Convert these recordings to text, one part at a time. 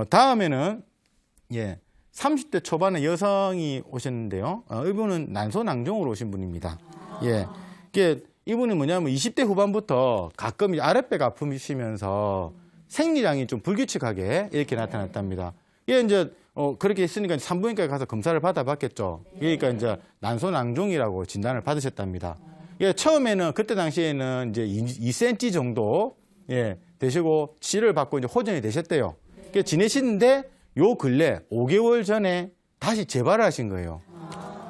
다음에는, 예, 30대 초반의 여성이 오셨는데요. 이분은 난소낭종으로 오신 분입니다. 예. 이분은 뭐냐면 20대 후반부터 가끔 아랫배가 아프시면서 생리량이 좀 불규칙하게 이렇게 나타났답니다. 이게 이제, 그렇게 했으니까 산부인과에 가서 검사를 받아봤겠죠. 그러니까 이제 난소낭종이라고 진단을 받으셨답니다. 예, 처음에는, 그때 당시에는 이제 2cm 정도, 예, 되시고 치료를 받고 이제 호전이 되셨대요. 지내시는데 요 근래 5개월 전에 다시 재발을 하신 거예요.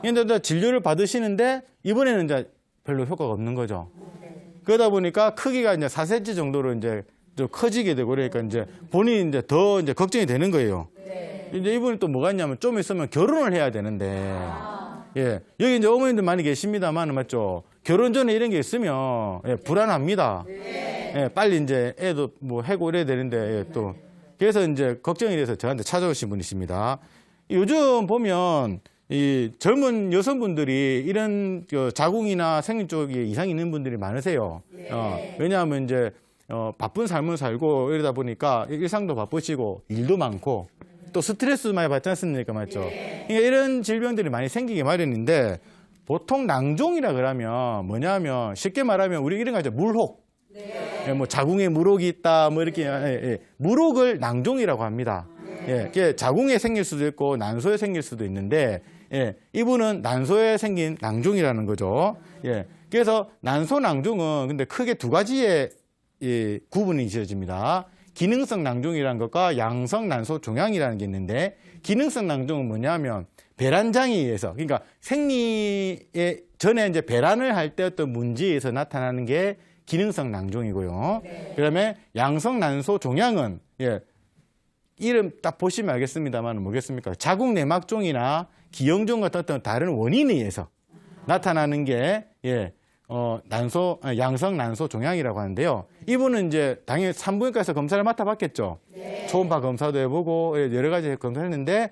그런데 진료를 받으시는데 이번에는 이제 별로 효과가 없는 거죠. 그러다 보니까 크기가 이제 4cm 정도로 이제 좀 커지게 되고 그러니까 이제 본인이 이제 더 이제 걱정이 되는 거예요. 이제 이분이 또 뭐가 있냐면 좀 있으면 결혼을 해야 되는데, 예, 여기 이제 어머님들 많이 계십니다만, 맞죠? 결혼 전에 이런 게 있으면, 예, 불안합니다. 예, 빨리 이제 애도 뭐 해고 이래야 되는데, 예, 또. 그래서 이제 걱정이 돼서 저한테 찾아오신 분이십니다. 요즘 보면 이 젊은 여성분들이 이런 자궁이나 생리 쪽에 이상이 있는 분들이 많으세요. 왜냐하면 이제 바쁜 삶을 살고 이러다 보니까 일상도 바쁘시고 일도 많고 또 스트레스 많이 받지 않습니까? 맞죠? 그러니까 이런 질병들이 많이 생기기 마련인데 보통 낭종이라 그러면 뭐냐면 쉽게 말하면 우리 이런 거 하죠. 물혹. 예, 뭐 자궁에 물혹이 있다, 뭐 이렇게 물혹을 낭종이라고 합니다. 예, 자궁에 생길 수도 있고 난소에 생길 수도 있는데, 예, 이분은 난소에 생긴 낭종이라는 거죠. 예, 그래서 난소 낭종은 근데 크게 두 가지의 구분이 지어집니다. 기능성 낭종이라는 것과 양성 난소 종양이라는 게 있는데, 기능성 낭종은 뭐냐면 배란장에 의해서, 그러니까 생리에 전에 이제 배란을 할 때 어떤 문제에 의해서 나타나는 게 기능성 낭종이고요. 그다음에 양성 난소 종양은, 예, 이름 딱 보시면 알겠습니다만 뭐겠습니까? 자궁 내막종이나 기형종 같은 어떤 다른 원인에 의해서 나타나는 게, 예, 양성 난소 종양이라고 하는데요. 이분은 이제 당연히 산부인과에서 검사를 맡아봤겠죠. 초음파 검사도 해보고 여러 가지 검사를 했는데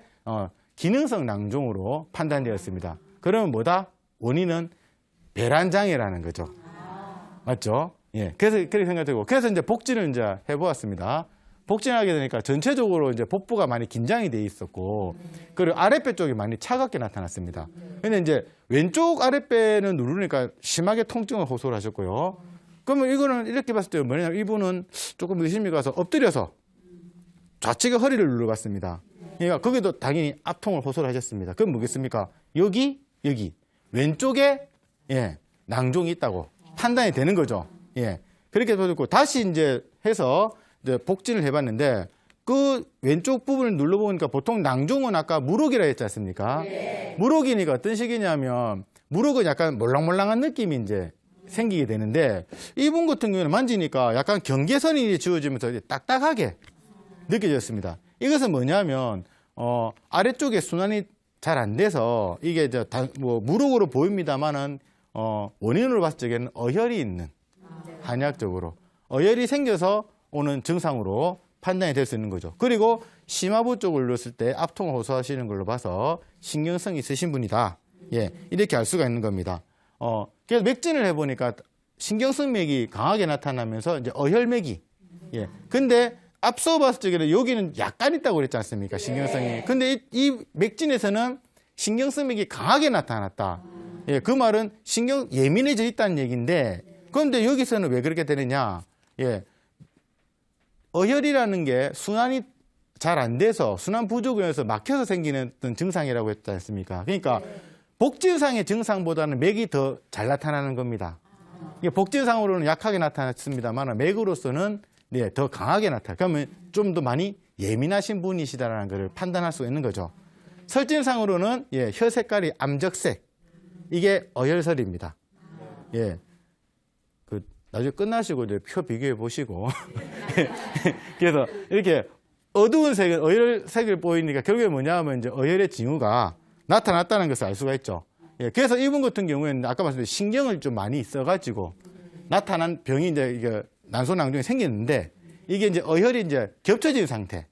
기능성 낭종으로 판단되었습니다. 그러면 뭐다? 원인은 배란장애라는 거죠. 맞죠? 예. 그래서 그렇게 생각되고, 그래서 이제 복진을 이제 해보았습니다. 복진하게 되니까 전체적으로 이제 복부가 많이 긴장이 돼 있었고, 그리고 아랫배 쪽이 많이 차갑게 나타났습니다. 근데 이제 왼쪽 아랫배는 누르니까 심하게 통증을 호소를 하셨고요. 그러면 이거는 이렇게 봤을 때 뭐냐면 이분은 조금 의심이 가서 엎드려서 좌측의 허리를 눌러봤습니다. 그러니까 거기도 당연히 압통을 호소를 하셨습니다. 그럼 뭐겠습니까? 여기 왼쪽에, 예, 낭종이 있다고 판단이 되는 거죠. 예. 그렇게 해서 다시 이제 해서 이제 복진을 해봤는데 그 왼쪽 부분을 눌러보니까 보통 낭종은 아까 물혹이라 했지 않습니까? 물혹이니까 어떤 식이냐면 물혹은 약간 몰랑몰랑한 느낌이 이제 생기게 되는데 이분 같은 경우는 만지니까 약간 경계선이 지워지면서 딱딱하게 느껴졌습니다. 이것은 뭐냐면 아래쪽에 순환이 잘 안 돼서 이게 이제 뭐 물혹으로 보입니다만은 원인으로 봤을 적에는 어혈이 있는, 한의학적으로 어혈이 생겨서 오는 증상으로 판단이 될 수 있는 거죠. 그리고 심화부 쪽을 눌렀을 때 압통을 호소하시는 걸로 봐서 신경성이 있으신 분이다. 예, 이렇게 알 수가 있는 겁니다. 그래서 맥진을 해보니까 신경성 맥이 강하게 나타나면서 이제 어혈맥이. 예, 근데 앞서 봤을 적에는 여기는 약간 있다고 그랬지 않습니까? 신경성이. 근데 이 맥진에서는 신경성 맥이 강하게 나타났다. 예, 그 말은 예민해져 있다는 얘기인데, 그런데 여기서는 왜 그렇게 되느냐? 예, 어혈이라는 게 순환이 잘 안 돼서 순환 부족으로 해서 막혀서 생기는 어떤 증상이라고 했지 않습니까? 그러니까 복진상의 증상보다는 맥이 더 잘 나타나는 겁니다. 이게 복진상으로는 약하게 나타났습니다만 맥으로서는, 네, 더 강하게 나타나. 그러면 좀 더 많이 예민하신 분이시다라는 것을 판단할 수 있는 거죠. 설진상으로는, 예, 혀 색깔이 암적색. 이게 어혈설입니다. 예. 나중에 끝나시고 이제 표 비교해 보시고. 그래서 이렇게 어두운 색은 어혈색을 보이니까 결국에 뭐냐 하면 이제 어혈의 징후가 나타났다는 것을 알 수가 있죠. 예. 그래서 이분 같은 경우에는 아까 말씀드린 신경을 좀 많이 있어가지고 나타난 병이 이제 이게 난소낭종이 생겼는데 이게 이제 어혈이 이제 겹쳐진 상태.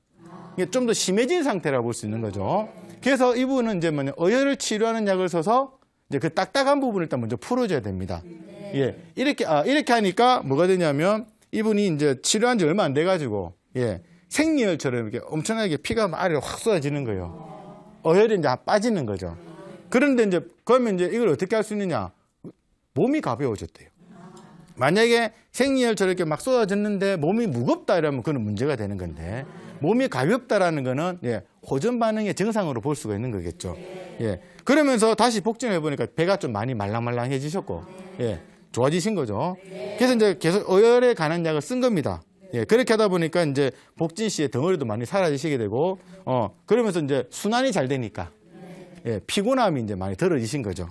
이게 좀 더 심해진 상태라고 볼 수 있는 거죠. 그래서 이분은 이제 뭐냐, 어혈을 치료하는 약을 써서 이제 그 딱딱한 부분을 일단 먼저 풀어줘야 됩니다. 예, 이렇게 하니까 뭐가 되냐면 이분이 이제 치료한 지 얼마 안 돼가지고, 예, 생리혈처럼 이렇게 엄청나게 피가 아래로 확 쏟아지는 거예요. 어혈이 이제 빠지는 거죠. 그런데 이제 그러면 이제 이걸 어떻게 할 수 있느냐? 몸이 가벼워졌대요. 만약에 생리혈처럼 이렇게 막 쏟아졌는데 몸이 무겁다 이러면 그건 문제가 되는 건데, 몸이 가볍다라는 거는 호전 반응의 증상으로 볼 수가 있는 거겠죠. 그러면서 다시 복진을 해보니까 배가 좀 많이 말랑말랑해지셨고, 좋아지신 거죠. 그래서 이제 계속 어혈에 관한 약을 쓴 겁니다. 그렇게 하다 보니까 이제 복진 씨의 덩어리도 많이 사라지시게 되고, 그러면서 이제 순환이 잘 되니까, 피곤함이 이제 많이 덜어지신 거죠.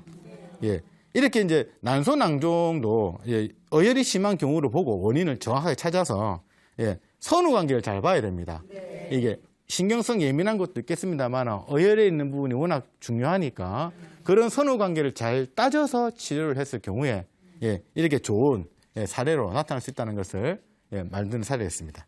이렇게 이제 난소낭종도 어혈이 심한 경우로 보고 원인을 정확하게 찾아서 선후 관계를 잘 봐야 됩니다. 이게 신경성 예민한 것도 있겠습니다만 어혈에 있는 부분이 워낙 중요하니까 그런 선후 관계를 잘 따져서 치료를 했을 경우에 이렇게 좋은 사례로 나타날 수 있다는 것을 말씀드린 사례였습니다.